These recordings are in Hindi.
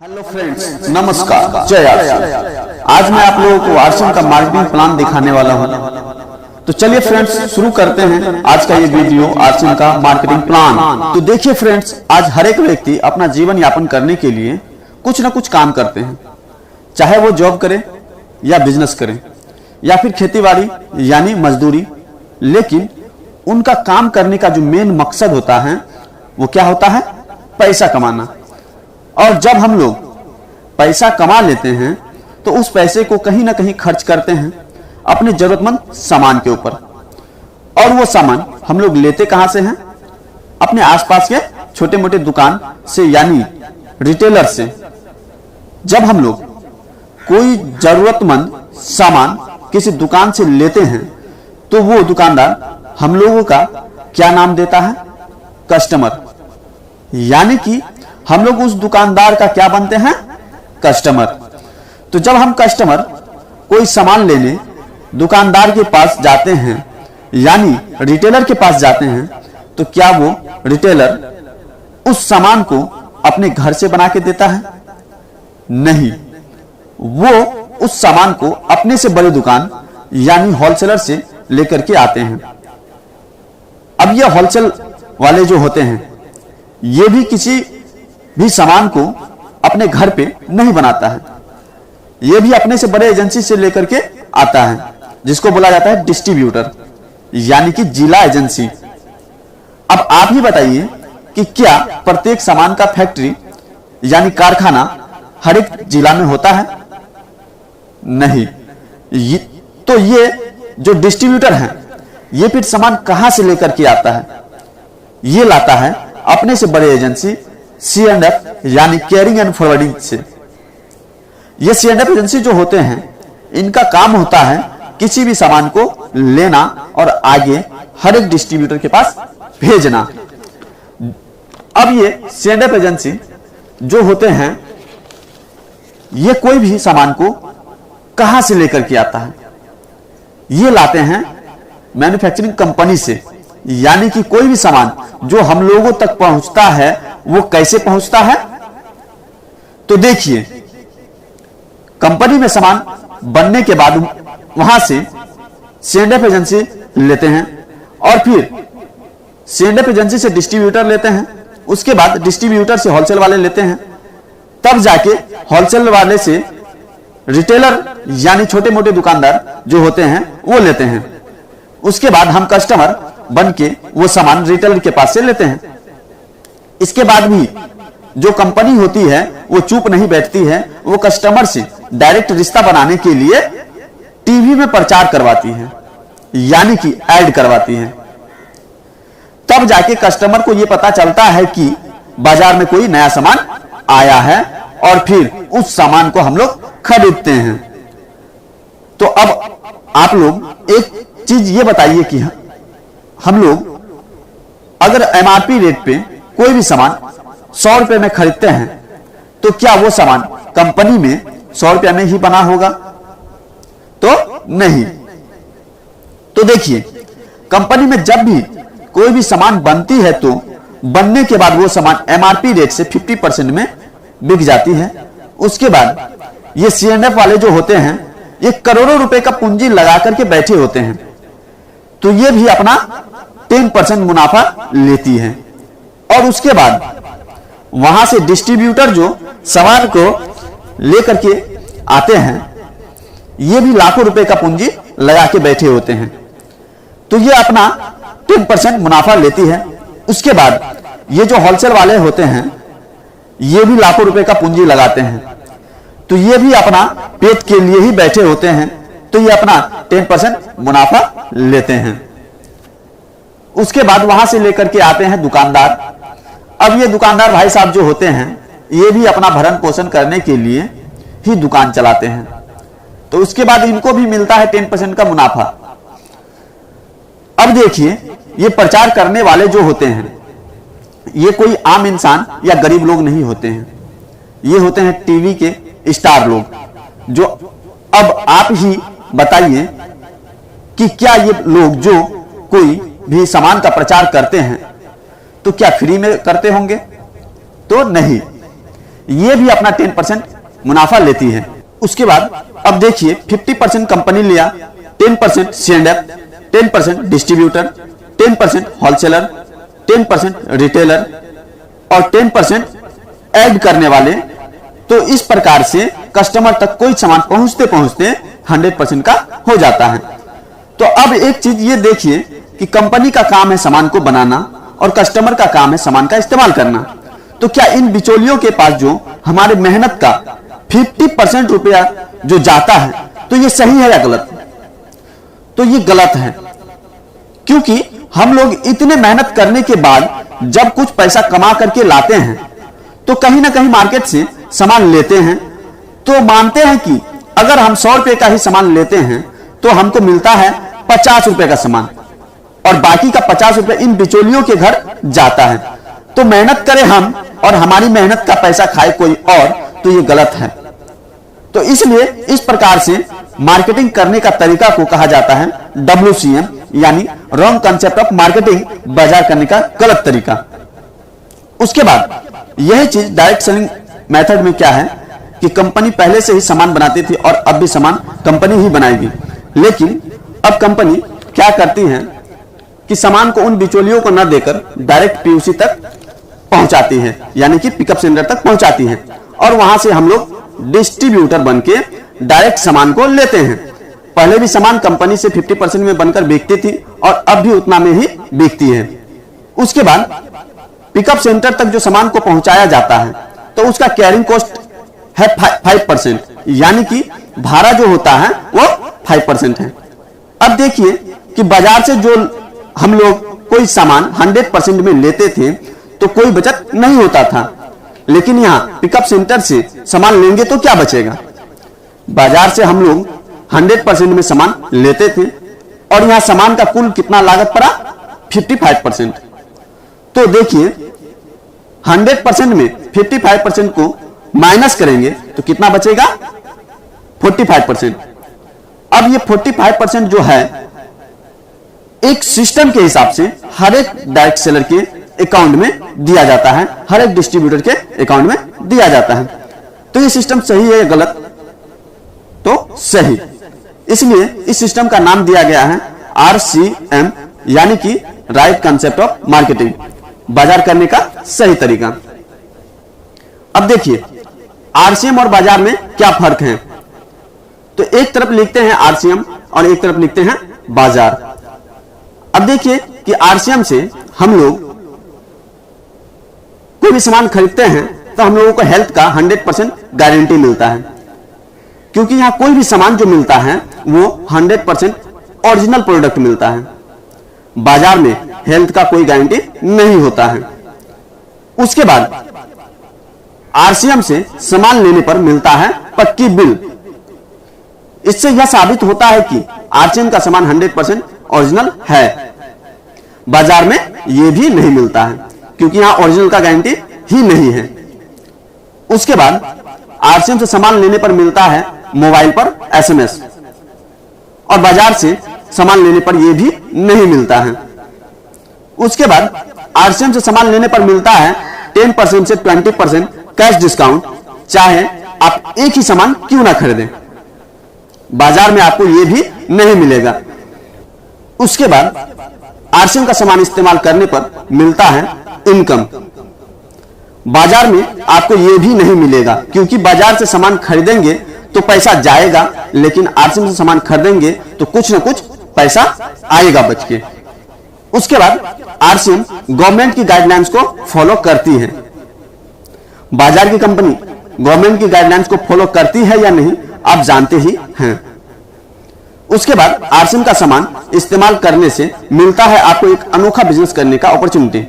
हेलो फ्रेंड्स, नमस्कार, जय आर्सन। आज मैं आप लोगों को आर्सन का मार्केटिंग प्लान दिखाने वाला हूं। तो चलिए फ्रेंड्स, शुरू करते हैं आज का ये वीडियो, आर्सन का मार्केटिंग प्लान। तो देखिए फ्रेंड्स, आज हर एक व्यक्ति अपना जीवन यापन करने के लिए कुछ ना कुछ काम करते हैं, चाहे वो जॉब करे या बिजनेस करे या फिर खेती-बाड़ी यानी मजदूरी। लेकिन उनका काम करने का जो मेन मकसद होता है वो क्या होता है? पैसा कमाना। और जब हम लोग पैसा कमा लेते हैं तो उस पैसे को कहीं ना कहीं खर्च करते हैं अपने जरूरतमंद सामान के ऊपर। और वो सामान हम लोग लेते कहां से हैं? अपने आसपास के छोटे मोटे दुकान से यानी रिटेलर से। जब हम लोग कोई जरूरतमंद सामान किसी दुकान से लेते हैं तो वो दुकानदार हम लोगों का क्या नाम देता है? कस्टमर। यानी कि हम लोग उस दुकानदार का क्या बनते हैं? कस्टमर। तो जब हम कस्टमर कोई सामान लेने दुकानदार के पास जाते हैं यानी रिटेलर के पास जाते हैं, तो क्या वो रिटेलर उस सामान को अपने घर से बना के देता है? नहीं, वो उस सामान को अपने से बड़े दुकान यानी होलसेलर से लेकर के आते हैं। अब ये होलसेल वाले जो होते हैं ये भी किसी भी सामान को अपने घर पे नहीं बनाता है, ये भी अपने से बड़े एजेंसी से लेकर के आता है, जिसको बोला जाता है डिस्ट्रीब्यूटर यानी कि जिला एजेंसी। अब आप ही बताइए कि क्या प्रत्येक सामान का फैक्ट्री यानी कारखाना हर एक जिला में होता है? नहीं। तो ये जो डिस्ट्रीब्यूटर है ये फिर सामान कहां से लेकर के आता है? ये लाता है अपने से बड़े एजेंसी C&F यानी केयरिंग एंड फॉरवर्डिंग से। ये C&F एजेंसी जो होते हैं इनका काम होता है किसी भी सामान को लेना और आगे हर एक डिस्ट्रीब्यूटर के पास भेजना। अब ये C&F एजेंसी जो होते हैं ये कोई भी सामान को कहां से लेकर के आता है? ये लाते हैं मैन्युफैक्चरिंग कंपनी से। यानी कि कोई भी सामान जो हम लोगों तक पहुंचता है वो कैसे पहुंचता है? तो देखिए, कंपनी में सामान बनने के बाद वहां से C&F एजेंसी लेते हैं और फिर C&F एजेंसी से डिस्ट्रीब्यूटर लेते हैं, उसके बाद डिस्ट्रीब्यूटर से होलसेल वाले लेते हैं, तब जाके होलसेल वाले से रिटेलर यानी छोटे मोटे दुकानदार जो होते हैं वो लेते हैं। उसके बाद हम कस्टमर बन के वो सामान रिटेलर के पास से लेते हैं। इसके बाद भी जो कंपनी होती है वो चुप नहीं बैठती है, वो कस्टमर से डायरेक्ट रिश्ता बनाने के लिए टीवी में प्रचार करवाती है यानी कि ऐड करवाती है। तब जाके कस्टमर को ये पता चलता है कि बाजार में कोई नया सामान आया है और फिर उस सामान को हम लोग खरीदते हैं। तो अब आप लोग एक चीज ये बताइए कि हम लोग अगर MRP रेट पे कोई भी सामान 100 रुपए में खरीदते हैं तो क्या वो सामान कंपनी में 100 रुपए में ही बना होगा? तो नहीं। तो देखिए, कंपनी में जब भी कोई भी सामान बनती है तो बनने के बाद वो सामान MRP रेट से 50% में बिक जाती है। उसके बाद ये C&F वाले जो होते हैं ये करोड़ों रुपए का पूंजी लगा करके बैठे होते हैं, तो ये भी अपना 10% मुनाफा लेती है। और उसके बाद वहां से डिस्ट्रीब्यूटर जो सामान को लेकर के आते हैं ये भी लाखों रुपए का पूंजी लगा के बैठे होते हैं, तो ये अपना 10% मुनाफा लेती है। उसके बाद ये जो होलसेल वाले होते हैं ये भी लाखों रुपए का पूंजी लगाते हैं, तो ये भी अपना पेट के लिए ही बैठे होते हैं, तो ये अपना 10% मुनाफा लेते हैं। उसके बाद वहां से लेकर के आते हैं दुकानदार। अब ये दुकानदार भाई साहब जो होते हैं ये भी अपना भरण पोषण करने के लिए ही दुकान चलाते हैं, तो उसके बाद इनको भी मिलता है 10% का मुनाफा। अब देखिए, ये प्रचार करने वाले जो होते हैं ये कोई आम इंसान या गरीब लोग नहीं होते हैं, ये होते हैं टीवी के स्टार लोग। जो अब आप ही बताइए कि क्या ये लोग जो कोई भी सामान का प्रचार करते हैं तो क्या फ्री में करते होंगे? तो नहीं, ये भी अपना 10% मुनाफा लेती है। उसके बाद अब देखिए 50% कंपनी लिया, 10% सेंडर, 10% डिस्ट्रीब्यूटर, 10% होलसेलर, 10% रिटेलर और 10% ऐड करने वाले। तो इस प्रकार से कस्टमर तक कोई सामान पहुंचते पहुंचते 100% का हो जाता है। तो अब एक चीज ये देखिए कि कंपनी का काम है सामान को बनाना और कस्टमर का काम है सामान का इस्तेमाल करना। तो क्या इन बिचौलियों के पास जो हमारे मेहनत का 50% रुपया जो जाता है, तो ये सही है या गलत? तो ये गलत है, क्योंकि हम लोग इतने मेहनत करने के बाद जब कुछ पैसा कमा करके लाते हैं तो कहीं ना कहीं मार्केट से सामान लेते हैं, तो मानते हैं कि अगर हम 100 रुपए का ही सामान लेते हैं तो हमको मिलता है 50 रुपए का सामान और बाकी का 50 रुपए इन बिचौलियों के घर जाता है। तो मेहनत करें हम और हमारी मेहनत का पैसा खाए कोई और, तो ये गलत है। तो इसलिए इस प्रकार से मार्केटिंग करने का तरीका को कहा जाता है WCM, यानी रॉन्ग कंसेप्ट ऑफ मार्केटिंग, बाजार करने का गलत तरीका। उसके बाद यही चीज डायरेक्ट सेलिंग मेथड में क्या है कि कंपनी पहले से ही सामान बनाती थी और अब भी सामान कंपनी ही बनाएगी, लेकिन अब कंपनी क्या करती है कि सामान को उन बिचौलियों को न देकर डायरेक्ट पीयूसी तक पहुंचाती है, यानी कि पिकअप सेंटर तक पहुंचाती है और वहां से हम लोग डिस्ट्रीब्यूटर बनके डायरेक्ट सामान को लेते हैं। पहले भी सामान कंपनी से 50% में बनकर बिकती थी और अब भी उतना में ही बिकती है। उसके बाद पिकअप सेंटर तक जो सामान को पहुंचाया जाता है तो उसका कैरिंग कॉस्ट है 5%, यानी कि भाड़ा जो होता है वो 5% है। अब देखिए कि बाजार से जो हम लोग कोई सामान 100% में लेते थे तो कोई बचत नहीं होता था, लेकिन यहां पिकअप सेंटर से सामान लेंगे तो क्या बचेगा? बाजार से हम लोग 100% में सामान लेते थे और यहां सामान का कुल कितना लागत पड़ा? 55%। तो देखिए 100% में 55% को माइनस करेंगे तो कितना बचेगा? 45%। अब ये 45% जो है एक सिस्टम के हिसाब से हर एक डायरेक्ट सेलर के अकाउंट में दिया जाता है, हर एक डिस्ट्रीब्यूटर के अकाउंट में दिया जाता है। तो ये सिस्टम सही है या गलत? तो सही। इसलिए इस सिस्टम का नाम दिया गया है RCM, यानी कि राइट कंसेप्ट ऑफ मार्केटिंग, बाजार करने का सही तरीका। अब देखिए RCM और बाजार में क्या फर्क है। तो एक तरफ लिखते हैं RCM और एक तरफ लिखते हैं बाजार। अब देखिए कि RCM से हम लोग कोई भी सामान खरीदते हैं तो हम लोगों को हेल्थ का 100% गारंटी मिलता है, क्योंकि यहां कोई भी सामान जो मिलता है वो 100% ओरिजिनल प्रोडक्ट मिलता है। बाजार में हेल्थ का कोई गारंटी नहीं होता है। उसके बाद RCM से सामान लेने पर मिलता है पक्की बिल। इससे यह साबित होता है कि RCM का सामान 100% ओरिजिनल है। बाजार में यह भी नहीं मिलता है, क्योंकि यहां ओरिजिनल का गारंटी ही नहीं है। उसके बाद RCM से सामान लेने पर मिलता है मोबाइल पर SMS और बाजार से सामान लेने पर यह भी नहीं मिलता है। उसके बाद RCM से सामान लेने पर मिलता है 10% से 20% कैश डिस्काउंट, चाहे आप एक ही सामान क्यों ना खरीदें। बाजार में आपको यह भी नहीं मिलेगा। उसके बाद RCM का सामान इस्तेमाल करने पर मिलता है इनकम। बाजार में आपको यह भी नहीं मिलेगा, क्योंकि बाजार से सामान खरीदेंगे तो पैसा जाएगा, लेकिन RCM से सामान खरीदेंगे तो कुछ ना कुछ पैसा आएगा बच के। उसके बाद RCM गवर्नमेंट की गाइडलाइंस को फॉलो करती है। बाजार की कंपनी गवर्नमेंट की गाइडलाइंस को फॉलो करती है या नहीं आप जानते ही हैं। उसके बाद RCM का सामान इस्तेमाल करने से मिलता है आपको एक अनोखा बिजनेस करने का अपॉर्चुनिटी।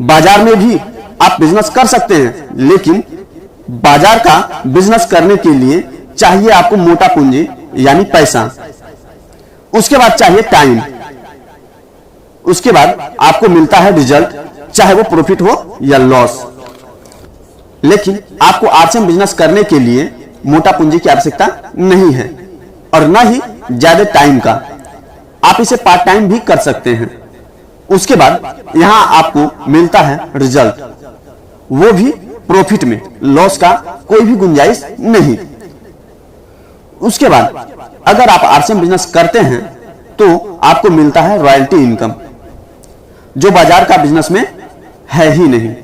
बाजार में भी आप बिजनेस कर सकते हैं, लेकिन बाजार का बिजनेस करने के लिए चाहिए आपको मोटा पूंजी यानी पैसा। उसके बाद चाहिए टाइम। उसके बाद आपको मिलता है रिजल्ट, चाहे वो प्रॉफिट हो या लॉस। लेकिन आपको RCM बिजनेस करने के लिए मोटा पूंजी की आवश्यकता नहीं है और न ही ज्यादा टाइम का। आप इसे पार्ट टाइम भी कर सकते हैं। उसके बाद यहां आपको मिलता है रिजल्ट वो भी प्रॉफिट में, लॉस का कोई भी गुंजाइश नहीं। उसके बाद अगर आप आरसीएम बिजनेस करते हैं तो आपको मिलता है रॉयल्टी इनकम, जो बाजार का बिजनेस में है ही नहीं।